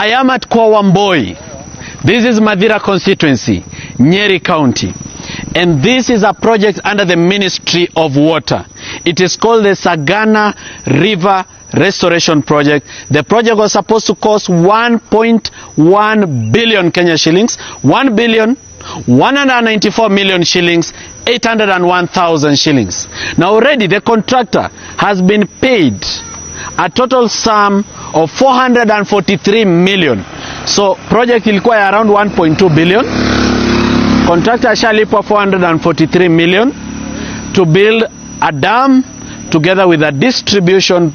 I am at Kwawamboi. This is Madira constituency, Nyeri County. And this is a project under the Ministry of Water. It is called the Sagana River Restoration Project. The project was supposed to cost 1.1 billion Kenya shillings, 1 billion 194 million shillings, 801,000 shillings. Now already the contractor has been paid a total sum of 443 million. So project ilikuwa ya around 1.2 billion. Contractor ashalipwa 443 million to build a dam together with a distribution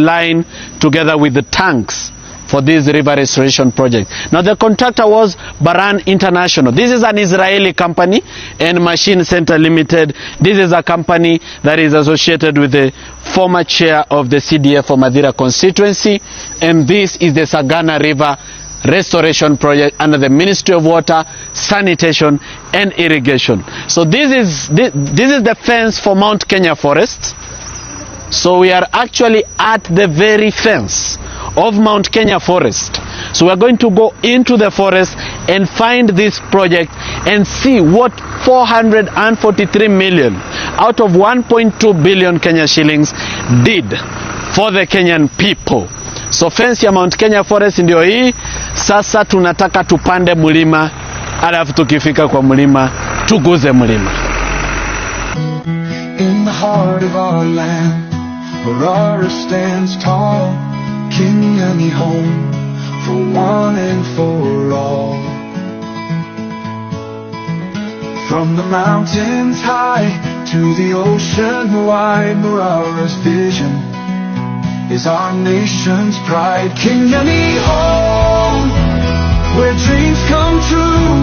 line together with the tanks for this river restoration project. Now the contractor was Baran International. This is an Israeli company, and Machine Center Limited. This is a company that is associated with the former chair of the CDF for Madira constituency, and this is the Sagana River Restoration Project under the Ministry of Water, Sanitation and Irrigation. So this is the fence for Mount Kenya Forest. So we are actually at the very fence of Mount Kenya Forest. So we are going to go into the forest and find this project and see what 443 million out of 1.2 billion Kenya shillings did for the Kenyan people. So fence ya Mount Kenya Forest ndio hii. Sasa tunataka tupande mlima, alafu tukifika kwa mlima tuguze mlima. In the heart of our land, Morara stands tall, King and home for one and for all. From the mountains high to the ocean wide, Morara's vision is our nation's pride. King and home, where dreams come true,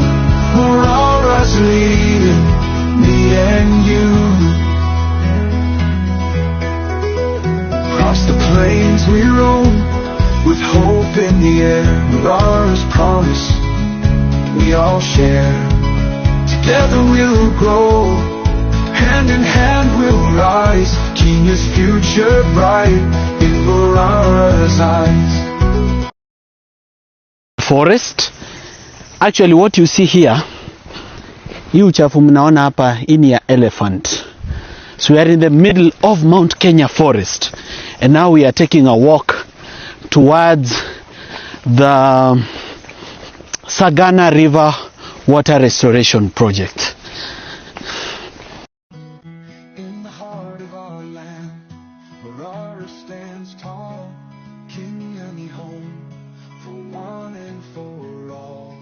Morara's leading me and you. Across the plains we roam, with hope in the air, Morara's promise we all share. Together we'll grow, hand in hand we'll rise, Kenya's future bright in Morara's eyes. Forest. Actually what you see here, hii uchafu mnaona hapa, hii ni ya elephant. So we are in the middle of Mount Kenya Forest, and now we are taking a walk towards the Sagana River Water Restoration Project. In the heart of our land, Morara stands tall, King and home for one and for all.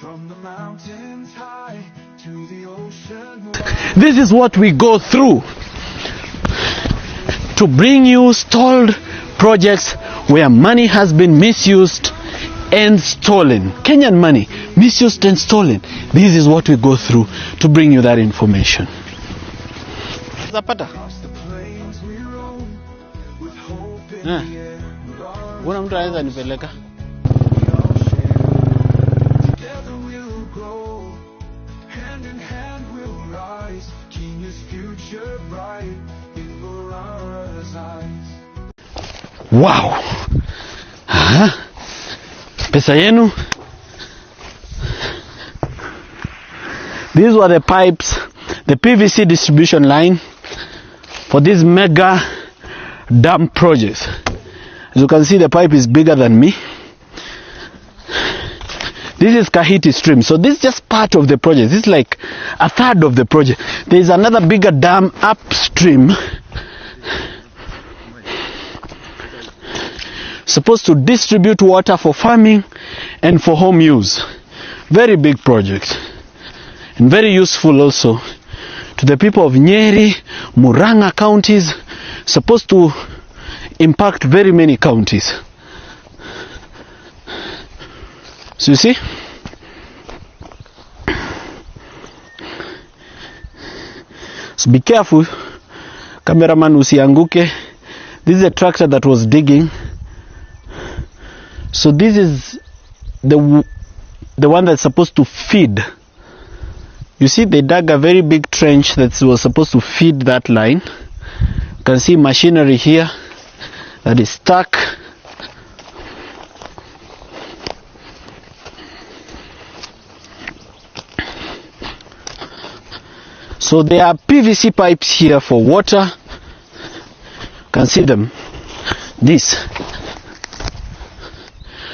From the mountains high to the ocean wide. This is what we go through to bring you stalled projects where money has been misused and stolen. Kenyan money misused and stolen. This is what we go through to bring you that information. Zapata. Una mtu anaweza nipeleka? Wow. Pesa yenu. These were the pipes, the PVC distribution line for this mega dam project. As you can see, the pipe is bigger than me. This is Kahiti stream. So this is just part of the project. This is like a third of the project. There is another bigger dam upstream, supposed to distribute water for farming and for home use. Very big project, and very useful also to the people of Nyeri, Murang'a counties, supposed to impact very many counties. So you see, so be careful, cameraman, usianguke. This is a tractor that was digging. So this is the one that's supposed to feed. You see, they dug a very big trench that was supposed to feed that line. You can see machinery here that is stuck. So there are PVC pipes here for water. You can see them. This.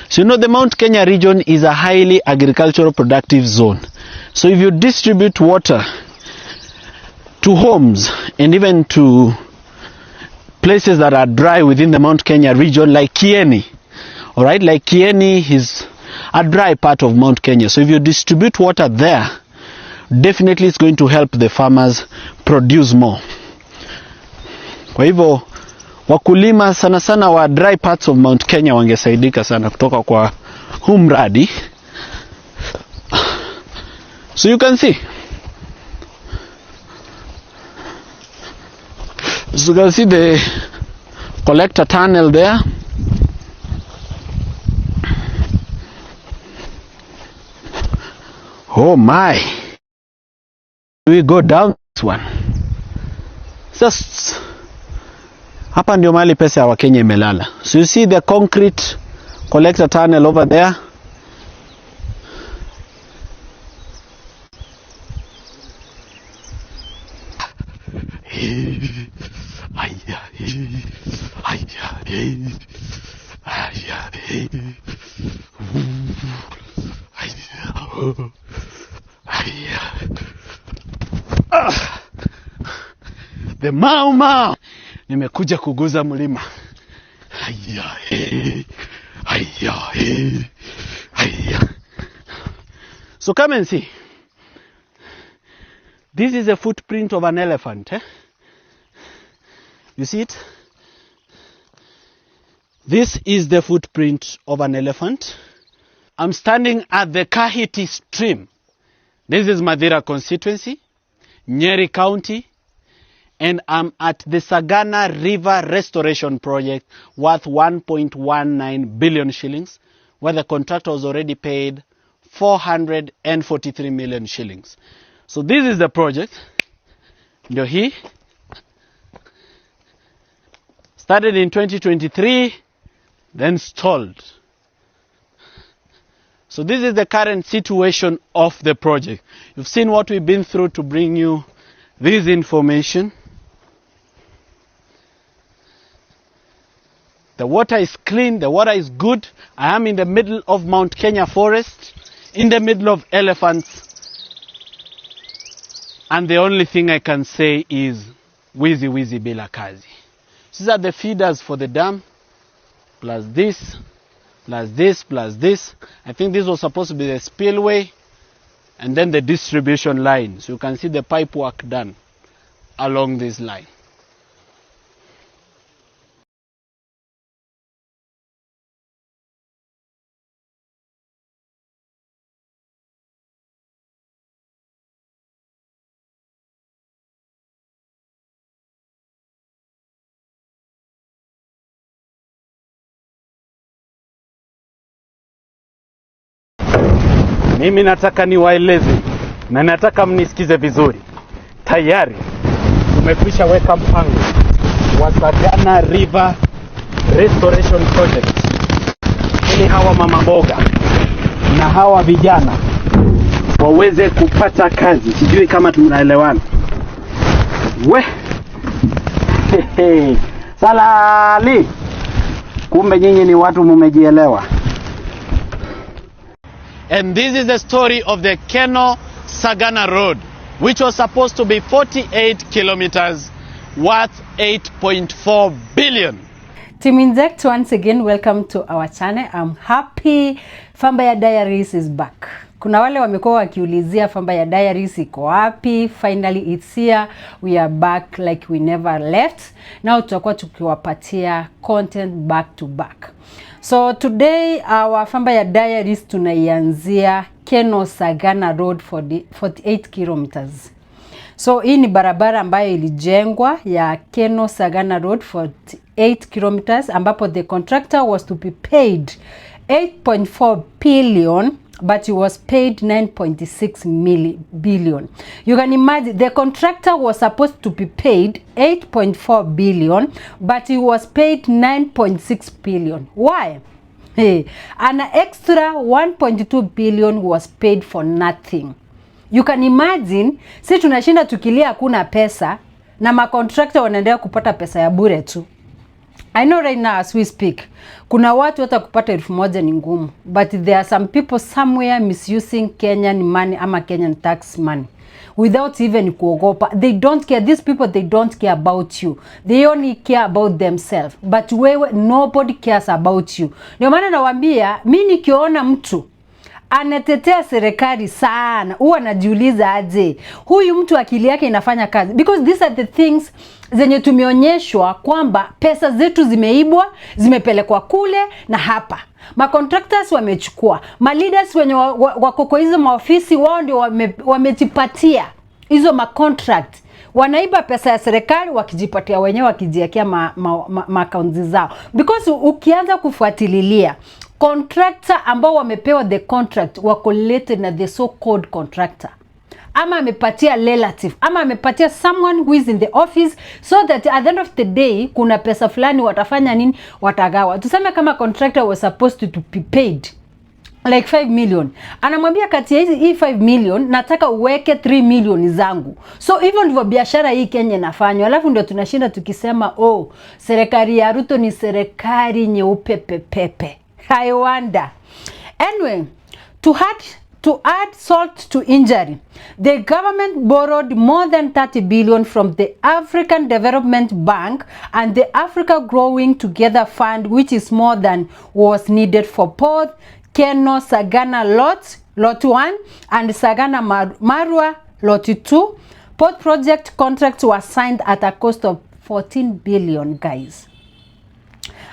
So you know the Mount Kenya region is a highly agricultural productive zone. So if you distribute water to homes and even to places that are dry within the Mount Kenya region, like Kieni, all right, like Kieni is a dry part of Mount Kenya. So if you distribute water there, definitely it's going to help the farmers produce more. Kwa hivyo wakulima sana sana wa dry parts of Mount Kenya wangesaidika sana kutoka kwa huu mradi. So you can see. So you can see the collector tunnel there. Oh my. We go down this one. Just hapa ndio mahali pesa ya Wakenya imelala. So you see the concrete collector tunnel over there. The Mau. Nimekuja kuguza mlima. So come and see. This is a footprint of an elephant. You see it? This is the footprint of an elephant. I'm standing at the Kahiti stream. This is Madira constituency, Nyeri County, and I'm at the Sagana River Restoration Project worth 1.19 billion shillings, where the contractor has already paid 443 million shillings. So this is the project. Ndio hii. Started in 2023, then stalled. So this is the current situation of the project. You've seen what we've been through to bring you this information. The water is clean, the water is good. I am in the middle of Mount Kenya forest, in the middle of elephants. And the only thing I can say is, wizi wizi bila kazi. These are the feeders for the dam, plus this, plus this, plus this. I think this was supposed to be the spillway, and then the distribution line. So you can see the pipe work done along this line. Mimi nataka niwaeleze na nataka mnisikize vizuri. Tayari tumekwisha weka mpango wa Sagana River Restoration Project ili hawa mama mboga na hawa vijana waweze kupata kazi. Sijui kama tunaelewana. Salali. Kumbe nyinyi ni watu mumejielewa. And this is the story of the Keno Sagana Road, which was supposed to be 48 kilometers worth 8.4 billion. Team Inject, once again, welcome to our channel. I'm happy Famba Diaries is back. Kuna wale wamekuwa wakiulizia Famba Diaries iko wapi? Finally it's here. We are back like we never left. Now tutakuwa tukiwapatia content back to back. So today our Famba Diaries tunaianzia Keno Sagana Road for the 48 kilometers. So hii ni barabara ambayo ilijengwa ya Keno Sagana Road for 8 kilometers ambapo the contractor was to be paid 8.4 billion but he was paid 9.6 billion. You can imagine the contractor was supposed to be paid 8.4 billion but he was paid 9.6 billion. Why? Hey, an extra 1.2 billion was paid for nothing. You can imagine, si tunashinda tukilia hakuna pesa na macontractor wanaendelea kupata pesa ya bure tu. I know right now as we speak, kuna watu hata kupata 1,000 ni ngumu, but there are some people somewhere misusing Kenyan money ama Kenyan tax money without even kuogopa. They don't care. These people, they don't care about you. They only care about themselves. But wewe, nobody cares about you. Ndio maana nawaambia, mimi nikiona mtu anatetea serikali sana, huwa najiuliza aje, huyu mtu akili yake inafanya kazi? Because these are the things zenye tumeonyeshwa kwamba pesa zetu zimeibwa, zimepelekwa kule na hapa. Ma contractors wamechukua, ma leaders wenye wako kwa hizo maofisi wao ndio wamejipatia hizo ma contract. Wanaiba pesa ya serikali wakijipatia wenyewe, wakijiwekea ma accounts zao. Because ukianza kufuatililia contractor ambao wamepewa the contract wako related na the so called contractor, ama amepatia relative, ama amepatia someone who is in the office, so that at the end of the day kuna pesa fulani watafanya nini, watagawa. Tuseme kama contractor was supposed to be paid like 5 million, anamwambia kati ya hii 5 million nataka uweke 3 million zangu. So hivyo ndivyo biashara hii Kenya inafanywa. Alafu ndio tunashinda tukisema serikali ya Ruto ni serikali nyeupe pepepe. I wonder. Anyway, to add salt to injury, the government borrowed more than 30 billion from the African Development Bank and the Africa Growing Together Fund, which is more than was needed for both Keno Sagana Lot 1 and Sagana Marua Lot 2. Both project contracts were signed at a cost of 14 billion, guys.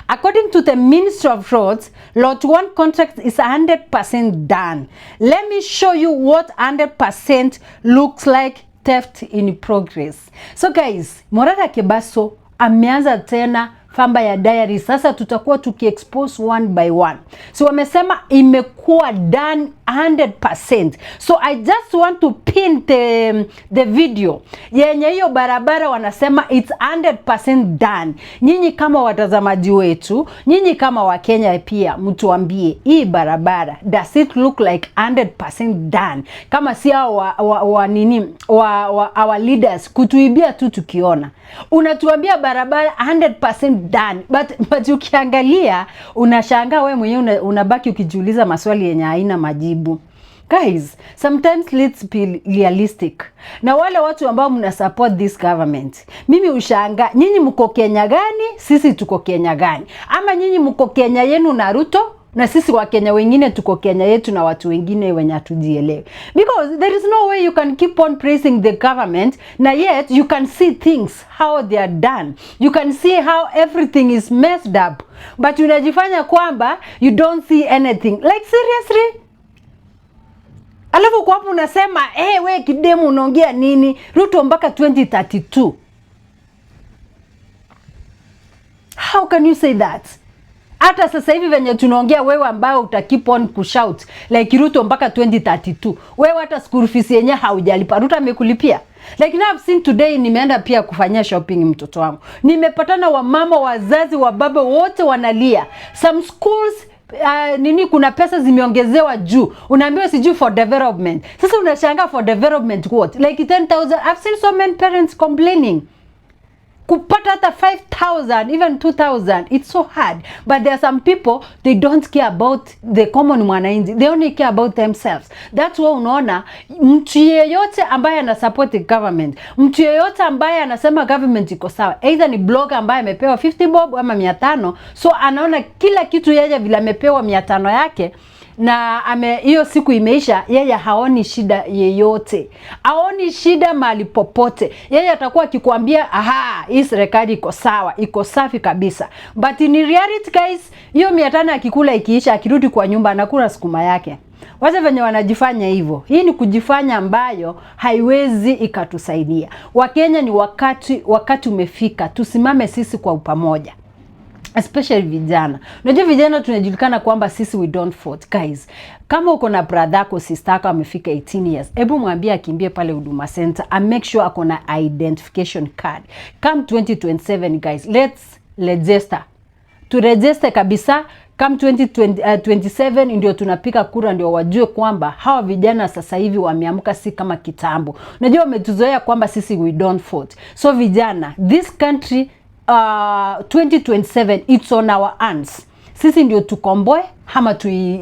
According to the Ministry of Roads, Lot 1 contract is 100% done. Let me show you what 100% looks like. Theft in progress. So guys, Morara Kebaso ameanza tena famba ya diary. Sasa tutakuwa tukiexpose one by one. So wamesema imekuwa done 100%. So I just want to pin the video yenye hiyo barabara wanasema it's 100% done. Nyinyi kama watazamaji wetu, nyinyi kama Wakenya pia mtuambie hii barabara, does it look like 100% done? Kama si our leaders kutuibia tu tukiona. Unatuambia barabara 100% done, but ukiangalia unashangaa wewe mwenyewe, unabaki ukijiuliza maswali yenye haina majibu. Guys, sometimes let's be realistic. Na wale watu ambao mna support this government, mimi ushanga, nyinyi mko Kenya gani? Sisi tuko Kenya gani? Ama nyinyi mko Kenya yenu na Ruto, na sisi wa Kenya wengine tuko Kenya yetu na watu wengine wenye hatujielewi? Because there is no way you can keep on praising the government na yet you can see things how they are done. You can see how everything is messed up, but unajifanya kwamba you don't see anything. Like seriously? Alafu kwa hapo unasema we kidemu unaongea nini? Ruto mpaka 2032. How can you say that? Hata sasa hivi venye tunaongea, wewe ambao utakip on kushout like Ruto mpaka 2032, wewe hata school fees yenye haujalipa, Ruto amekulipia? Like now I've seen today, nimeenda pia kufanyia shopping mtoto wangu, nimepatana wa mama, wazazi, wa baba, wote wanalia. Some schools kuna pesa zimeongezewa juu, unaambiwa sijui for development. Sasa unashangaa for development what? Like 10,000. I've seen so many parents complaining. Kupata hata 5,000, even 2,000, it's so hard. But there are some people, they don't care about the common mwananchi. They only care about themselves. That's why unaona mtu yeyote ambaye ana support the government, mtu yeyote ambaye anasema government iko sawa, either ni blogger ambaye amepewa 50 bob ama 500, so anaona kila kitu yeye vile amepewa 500 yake, na hiyo siku imeisha, yeye haoni shida yeyote. Haoni shida mahali popote. Yeye atakuwa akikwambia hii serikali iko sawa, iko safi kabisa. But in reality guys, hiyo 500 akikula ikiisha, akirudi kwa nyumba anakula sukuma yake. Wacha venye wanajifanya hivyo. Hii ni kujifanya ambayo haiwezi ikatusaidia. Wakenya ni wakati umefika tusimame sisi kwa upamoja. Especially vijana. Unajua vijana tunajulikana kwamba sisi we don't vote. Guys, kama uko na brother yako, sister yako amefika 18 years, hebu mwambie akimbie pale Huduma Center and make sure ako na identification card. Come 2027 guys, let's register. To register kabisa, Come 2027 ndio tunapika kura, ndio wajue kwamba hawa vijana sasa hivi wameamka, si kama kitambo. Unajua wametuzoea kwamba sisi we don't vote. So vijana, this country 2027 it's on our hands. Sisi ndio tukomboe ama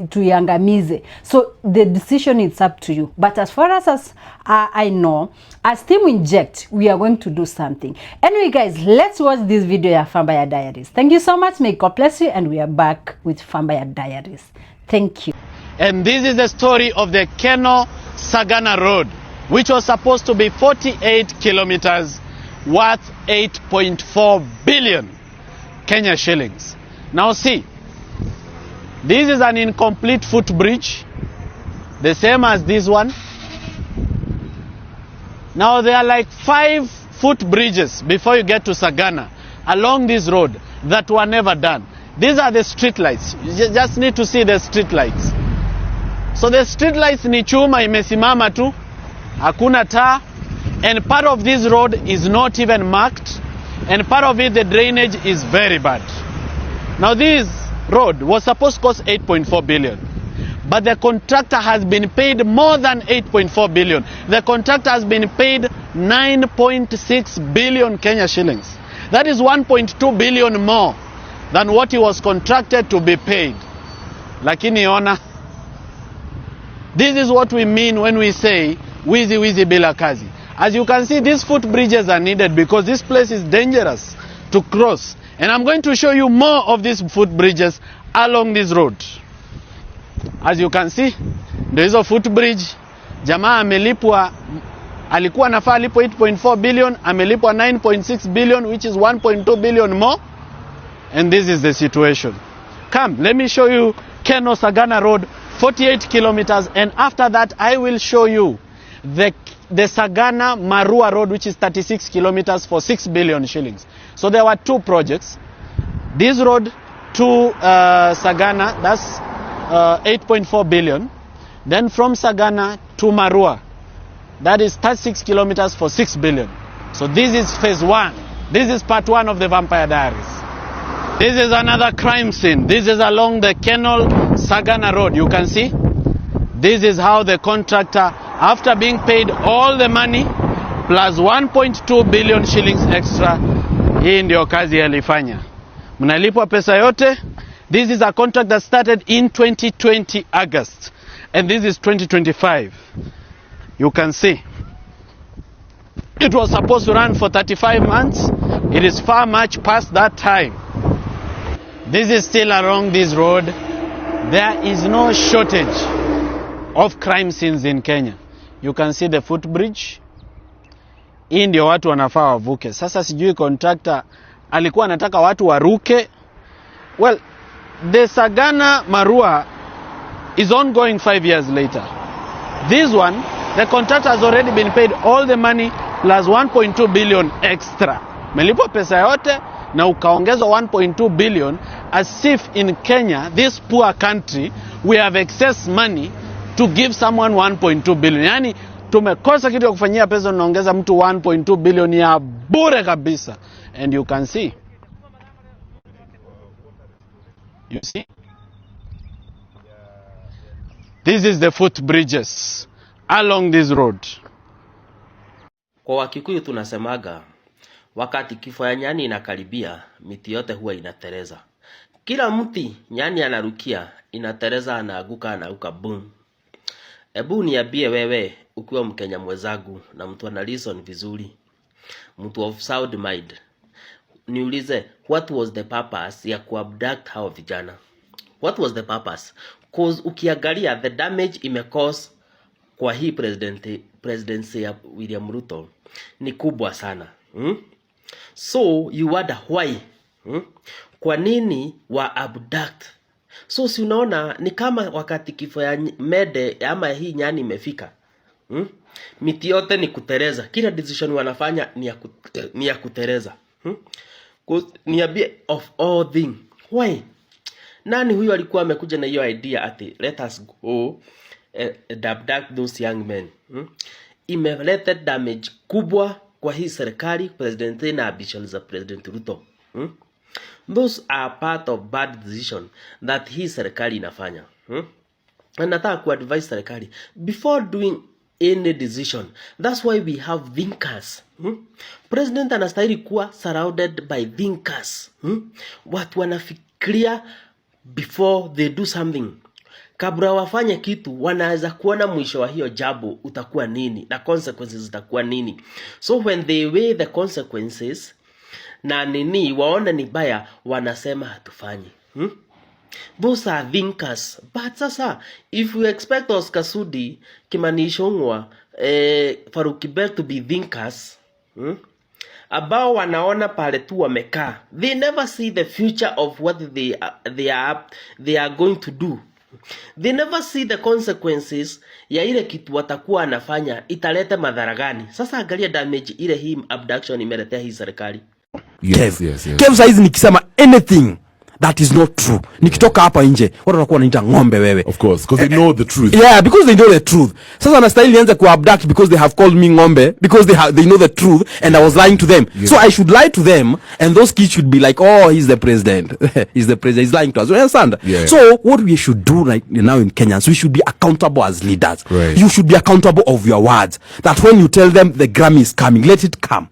tuiangamize. So the decision is up to you. But as far as I know, as Team Inject, we are going to do something. Anyway guys, let's watch this video ya Fambaya Diaries. Thank you so much. May God bless you, and we are back with Fambaya Diaries. Thank you. And this is the story of the Keno Sagana Road, which was supposed to be 48 kilometers worth 8.4 billion Kenya shillings. Now see, this is an incomplete footbridge, the same as this one. Now there are like 5 footbridges before you get to Sagana along this road that were never done. These are the street lights. You just need to see the street lights. So the street lights ni chuma imesimama tu, hakuna taa, and part of this road is not even marked, and part of it the drainage is very bad. Now this road was supposed to cost 8.4 billion, but the contractor has been paid more than 8.4 billion. The contractor has been paid 9.6 billion Kenya shillings. That is 1.2 billion more than what he was contracted to be paid. Lakini ona, this is what we mean when we say wizi wizi bila kazi. As you can see, these footbridges are needed because this place is dangerous to cross. And I'm going to show you more of these footbridges along this road. As you can see, there is a footbridge. Jamaa amelipwa, alikuwa nafaa alipo 8.4 billion, amelipwa 9.6 billion, which is 1.2 billion more. And this is the situation. Come, let me show you Keno Sagana Road, 48 kilometers. And after that, I will show you the Sagana Marua Road, which is 36 kilometers for 6 billion shillings. So there were 2 projects. This road to Sagana, that's 8.4 billion. Then from Sagana to Marua, that is 36 kilometers for 6 billion. So this is phase 1. This is part 1 of the Vampire Diaries. This is another crime scene. This is along the Keno Sagana Road. You can see. This is how the contractor, after being paid all the money plus 1.2 billion shillings extra, hii ndio kazi alifanya. Mnalipwa pesa yote. This is a contract that started in 2020 August, and this is 2025. You can see it was supposed to run for 35 months. It is far much past that time. This is still along this road. There is no shortage of crime scenes in Kenya. You can see the footbridge. Hii ndio watu wanafaa wavuke. Sasa sijui contractor alikuwa anataka watu waruke. Well, the Sagana Marua is ongoing 5 years later. This one, the contractor has already been paid all the money plus 1.2 billion extra. Melipwa pesa yote na ukaongezwa 1.2 billion, as if in Kenya, this poor country, we have excess money to give someone 1.2 billion. Yani tumekosa kitu ya kufanyia pesa, unaongeza mtu 1.2 billion ya bure kabisa. And you can see. You see? This is the footbridges along this road. Kwa Wakikuyu tunasemaga, wakati kifo ya nyani inakaribia, miti yote huwa inatereza. Kila mti nyani anarukia, inatereza, anaanguka boom. Ebu niambie wewe, ukiwa Mkenya mwenzangu na mtu ana reason vizuri, mtu of sound mind, niulize, what was the purpose ya kuabduct hao vijana? What was the purpose? Cause ukiangalia the damage imecause kwa hii presidency ya William RUTO ni kubwa sana. So you wonder why? Kwa nini wa abduct? So si unaona ni kama wakati kifo ya mede ama hii nyani imefika. Miti yote ni kutereza. Kila decision wanafanya ni ya kutereza. Niambie of all things. Why? Nani huyu alikuwa amekuja na hiyo idea ati let us go abduct those young men? Imeleta damage kubwa kwa hii serikali, president na ambitions za President RUTO. Those are part of bad decision that hii serikali inafanya. Na nataka kuadvise serikali before doing any decision. That's why we have thinkers. President anastahili kuwa surrounded by thinkers. Watu wanafikiria before they do something. Kabla wafanye kitu, wanaweza kuona mwisho wa hiyo jambo utakuwa nini na consequences zitakuwa nini. So when they weigh the consequences na nini waona ni baya, wanasema hatufanyi. Those are thinkers. But sasa, if we expect Oscar Sudi, Kimani Ichung'wah, Faruk Kibet to be thinkers, ambao wanaona pale tu wamekaa, they never see the future of what they are going to do. They never see the consequences ya ile kitu watakuwa anafanya italeta madhara gani. Sasa angalia damage ile hii abduction imeletea hii serikali. Yes. Kev saizi nikisema anything that is not true, nikitoka hapa nje watu wanakuwa wanaita ng'ombe wewe. Of course, because they know the truth. Yeah, because they know the truth. Sasa na style nianze ku abduct because they have called me ng'ombe, because they know the truth and I was lying to them. Yeah. So I should lie to them and those kids should be like, oh, he's the president. He's the president. He's lying to us. You understand? Yeah. So what we should do right now in Kenya, so we should be accountable as leaders. Right. You should be accountable of your words. That when you tell them the Grammy is coming, let it come.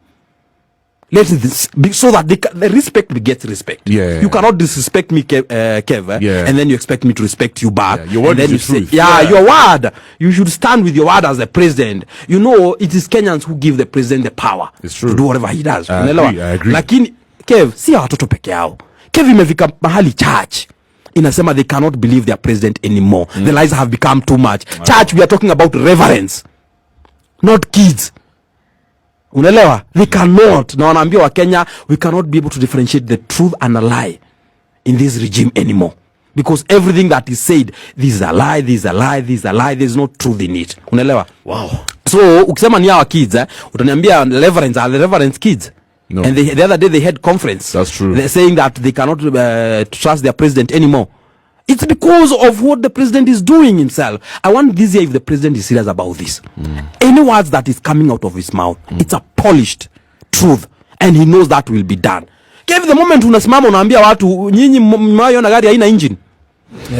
Let it be so that the respect begets respect. Yeah. You cannot disrespect me, Kev, Yeah. and then you expect me to respect you back. Yeah. Your word and then is the truth. your word. You should stand with your word as the president. You know, it is Kenyans who give the president the power It's true. to do whatever he does. I agree. Lakini, Kev, si watoto peke yao. Kev imefika mahali church inasema they cannot believe their president anymore. The lies have become too much. Wow. Church, we are talking about reverence, not kids. Unaelewa? They cannot. Na wanaambia wa Kenya, we cannot be able to differentiate the truth and a lie in this regime anymore. Because everything that is said, this is a lie, this is a lie, this is a lie, there's no truth in it. Unaelewa? Wow. So, ukisema ni hawa kids, utaniambia reverends are the reverends kids. No. And the other day they had conference. That's true. They're saying that they cannot trust their president anymore. It's because of what the president is doing himself. I want this year, if the president is serious about this, any words that is coming out of his mouth, it's a polished truth, and he knows that will be done. Kev, the moment unasimama unaambia watu nyinyi mmeona gari haina engine.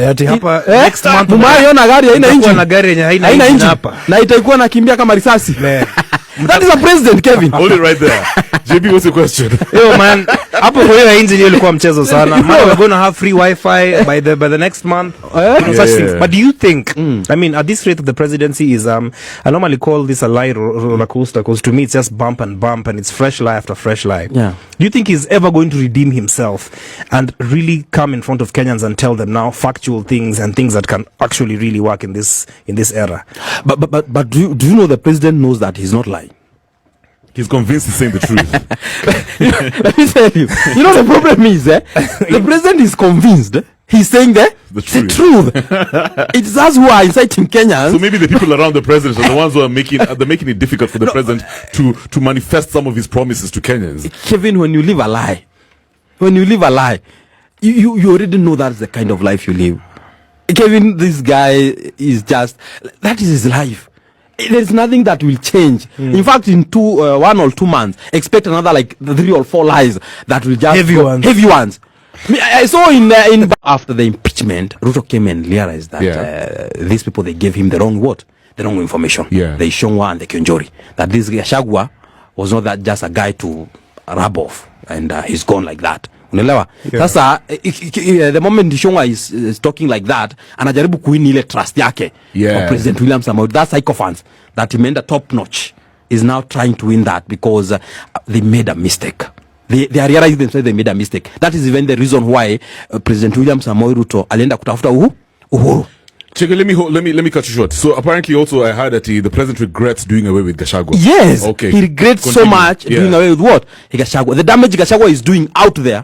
Ati hapa next month mmeona gari haina engine. Na gari yenye haina engine hapa. Na itakuwa nakimbia kama risasi. That is a president, Kevin. Hold it right there. JB, what's your question? Yo man, hapo kwa hiyo engine ilikuwa mchezo sana. Man, we're going to have free Wi-Fi by the next month. Such things. But do you think, I mean, at this rate of the presidency is, I normally call this a lie roller coaster, because to me it's just bump and it's fresh lie after fresh lie. Yeah. Do you think he's ever going to redeem himself and really come in front of Kenyans and tell them now factual things and things that can actually really work in this era? But do you know the president knows that he's not lying? He's convinced he's saying the truth. Let me tell you. You know the problem is, the president is convinced he's saying the truth. It's us who are inciting Kenyans. So maybe the people around the president are the ones who are making it difficult for the president to manifest some of his promises to Kenyans. Kevin, when you live a lie, you already know that's the kind of life you live. Kevin, this guy is just, that is his life. There's nothing that will change. In fact, in 1 or 2 months, expect another like 3 or 4 lies that will just heavy ones. I saw in after the impeachment, RUTO came and realized that these people, they gave him the wrong information. Yeah. The Ichung'wah and the Kionjori, that this Gachagua was not that just a guy to rub off and he's gone like that. Unaelewa? Sasa the moment Ichung'wah is talking like that, anajaribu kuwin ile trust yake of President William Samoei. That sycophants that he made a top notch is now trying to win that because they made a mistake. They are realizing themselves they made a mistake. That is even the reason why President William Samoei Ruto alienda kutafuta uhuru. Cheke, let me cut you short. So apparently also I heard that the president regrets doing away with Gachagua. Yes. Okay. He regrets so much doing away with what? Gachagua. The damage Gachagua is doing out there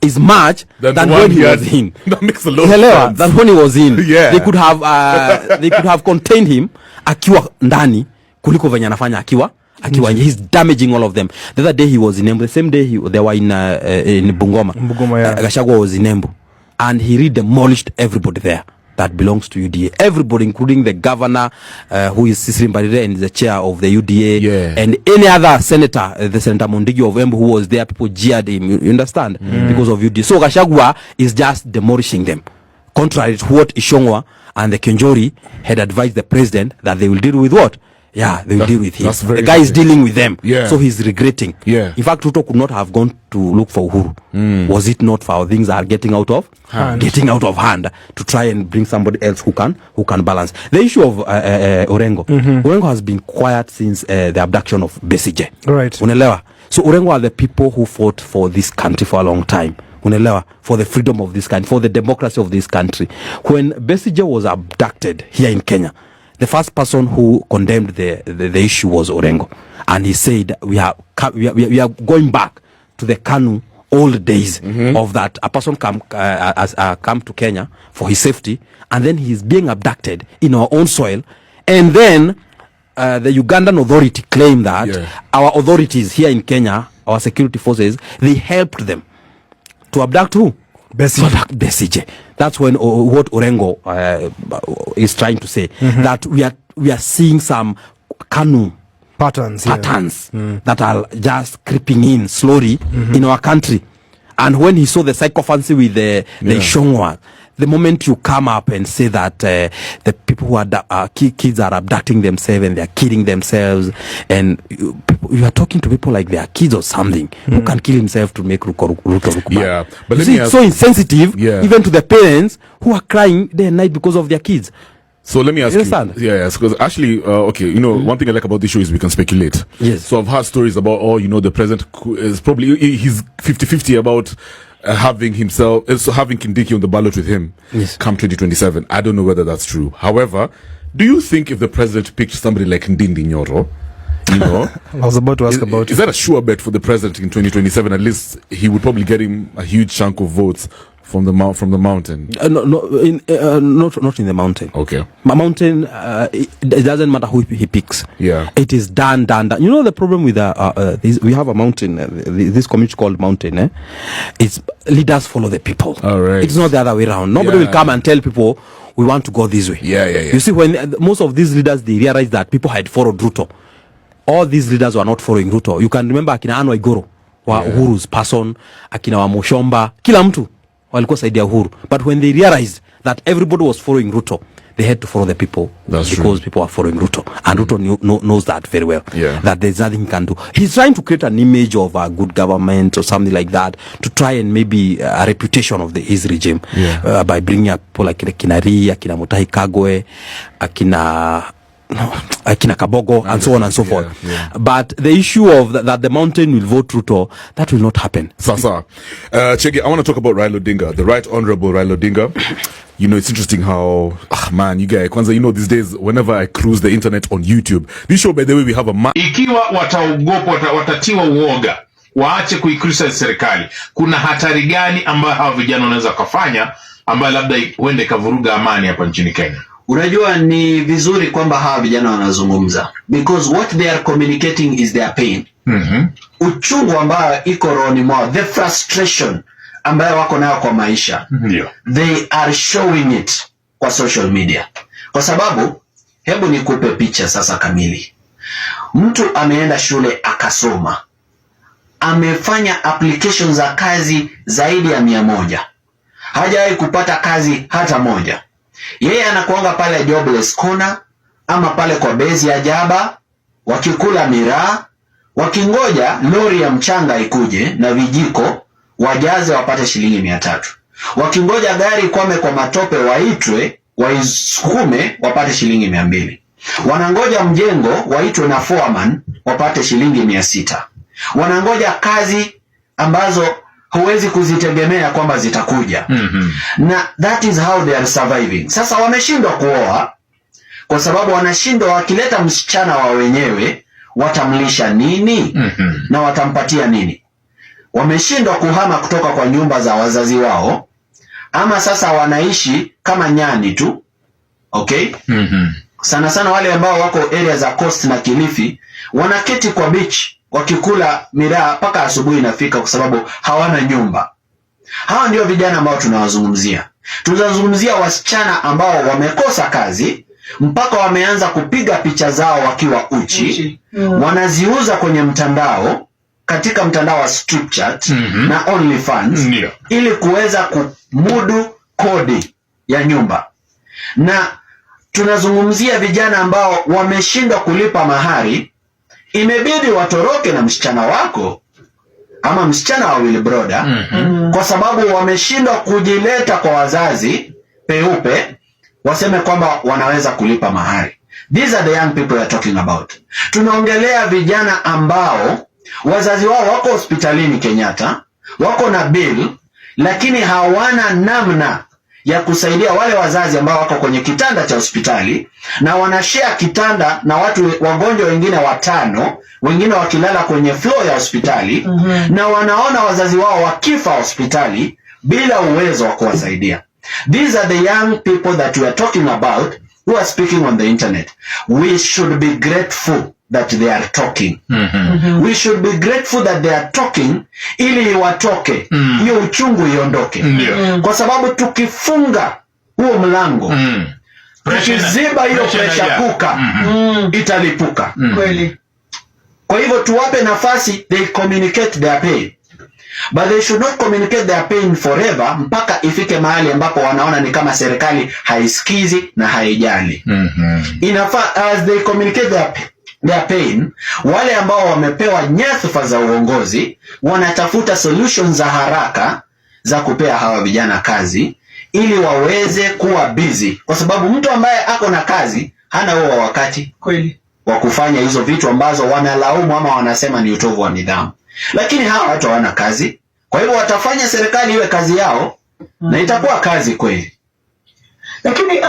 is much than when he was in. That makes a lot of sense. Than when he was in. Yeah. They could have contained him akiwa ndani kuliko venye anafanya akiwa he's damaging all of them. The other day he was in Embu. The same day they were in Bungoma. Bungoma, yeah. Gachagua was in Embu and he demolished everybody there. that belongs to UDA. Everybody, including the governor, who is Sisri Mbarire and the chair of the UDA, and any other senator, the Senator Mondigi of Embu who was there, people jeered him, you understand, because of UDA. So Gachagua is just demolishing them. Contrary to what Ishongwa and the Kenjori had advised the president that they will deal with what? Yeah, they will deal with him. The guy is dealing with them. So he's regretting. In fact, RUTO could not have gone to look for Uhuru. Was it not for things that are getting out of hand to try and bring somebody else who can balance. The issue of Orengo. Orengo has been quiet since the abduction of Besigye. Right. Unelewa. So Orengo are the people who fought for this country for a long time. Unelewa, for the freedom of this country, for the democracy of this country. When Besigye was abducted here in Kenya, the first person who condemned the issue was Orengo, and he said we are going back to the KANU old days of that a person come to Kenya for his safety, and then he's being abducted in our own soil, and then the Ugandan authority claimed that our authorities here in Kenya, our security forces, they helped them to abduct who? Besigye. That's when what Orengo is trying to say, that we are seeing some KANU patterns that are just creeping in slowly in our country. And when he saw the sycophancy with the Shongwa, the moment you come up and say that the people who are kids are abducting themselves and they are killing themselves, and you are talking to people like they are kids or something, who can kill himself to make Ruto look bad. Yeah, but you see, it's so insensitive, even to the parents who are crying day and night because of their kids. So let me ask you. Yes, because actually, okay, you know, one thing I like about this show is we can speculate. Yes. So I've heard stories about, the president is probably, he's 50-50 about having Kindiki on the ballot with him come 2027. I don't know whether that's true. However, do you think if the president picked somebody like Ndindi Nyoro, I was about to ask about is that a sure bet for the president in 2027? At least he would probably get him a huge chunk of votes from the mountain. Not in the mountain. Okay. Mountain, it doesn't matter who he picks. Yeah. It is done. You know the problem with we have a mountain, this community called mountain. It's leaders follow the people. All right. It's not the other way around. Nobody will come and tell people we want to go this way. Yeah. You see, when most of these leaders, they realized that people had followed RUTO. All these leaders were not following RUTO. You can remember akina Anne Waiguru wa Uhuru's person, akina wa Mushomba, kila mtu walikuwa saidi ya Uhuru. But when they realized that everybody was following RUTO, they had to follow the people. That's because true. People are following RUTO, and RUTO knows that very well. Yeah. That there's nothing he can do. He's trying to create an image of a good government or something like that to try and maybe a reputation of his regime by bringing up people like Kinari, Akina Mutahi Kagwe, Akina Kabogo, and so on and so forth. But the issue of that the mountain will vote RUTO, that will not happen. Sasa, Chege, I want to talk about Raila Odinga, the Right Honorable Raila Odinga. You know, it's interesting how, man, you guys, Kwanza, you know, these days, whenever I cruise the internet on YouTube, this show, by the way, we have a man. Ikiwa watatiwa uoga, waache kuikrisha serikali, kuna hatari gani ambayo hawa vijana wanaweza kufanya ambayo labda huende kavuruga amani hapa nchini Kenya? Unajua ni vizuri kwamba hawa vijana wanazungumza, because what they are communicating is their pain. Uchungu ambayo iko rohoni mwao, the frustration ambayo wako nayo kwa maisha. They are showing it kwa social media. Kwa sababu, hebu nikupe picha sasa kamili. Mtu ameenda shule akasoma, amefanya applications za kazi zaidi ya 100. Hajawahi kupata kazi hata moja. Yeye anakuanga pale jobless corner, ama pale kwa bezi ya Jaba, wakikula miraa, wakingoja lori ya mchanga ikuje na vijiko, wajaze wapate shilingi 300. Wakingoja gari kwame kwa matope waitwe, waisukume wapate shilingi 200. Wanangoja mjengo waitwe na foreman wapate shilingi 600. Wanangoja kazi ambazo huwezi kuzitegemea kwamba zitakuja. Na that is how they are surviving. Sasa wameshindwa kuoa kwa sababu wanashindwa, wakileta msichana wa wenyewe watamlisha nini na watampatia nini. Wameshindwa kuhama kutoka kwa nyumba za wazazi wao, ama sasa wanaishi kama nyani tu. Okay? Sana sana wale ambao wako area za Coast na Kilifi wanaketi kwa beach wakikula miraa paka asubuhi inafika kwa sababu hawana nyumba. Hawa ndio vijana ambao tunawazungumzia. Tunazungumzia wasichana ambao wamekosa kazi mpaka wameanza kupiga picha zao wakiwa uchi. Wanaziuza kwenye mtandao, katika mtandao wa Snapchat na OnlyFans ili kuweza kumudu kodi ya nyumba. Na tunazungumzia vijana ambao wameshindwa kulipa mahari, imebidi watoroke na msichana wako ama msichana wa Will Brother kwa sababu wameshindwa kujileta kwa wazazi peupe waseme kwamba wanaweza kulipa mahari. These are the young people we are talking about. Tunaongelea vijana ambao wazazi wao wako hospitalini Kenyatta, wako na bill, lakini hawana namna ya kusaidia wale wazazi ambao wako kwenye kitanda cha hospitali, na wanashare kitanda na watu wagonjwa wengine 5, wengine wakilala kwenye floor ya hospitali, na wanaona wazazi wao wakifa hospitali bila uwezo wa kuwasaidia. These are the young people that we are talking about who are speaking on the internet. We should be grateful that they are talking. We should be grateful that they are talking ili watoke, hiyo uchungu iondoke. Kwa sababu tukifunga huo mlango, tukiziba hiyo pressure cooker, italipuka. Kweli. Kwa hivyo tuwape nafasi, they communicate their pain. But they should not communicate their pain forever mpaka ifike mahali ambapo wanaona ni kama serikali haisikizi na haijali. Inafaa as they communicate their pain, wale ambao wamepewa nyadhifa za uongozi wanatafuta solutions za haraka za kupea hawa vijana kazi ili waweze kuwa busy, kwa sababu mtu ambaye ako na kazi hana huo wakati kweli wa kufanya hizo vitu ambazo wanalaumu ama wanasema ni utovu wa nidhamu. Lakini hawa watu hawana kazi, kwa hivyo watafanya serikali iwe kazi yao na itakuwa kazi kweli. Lakini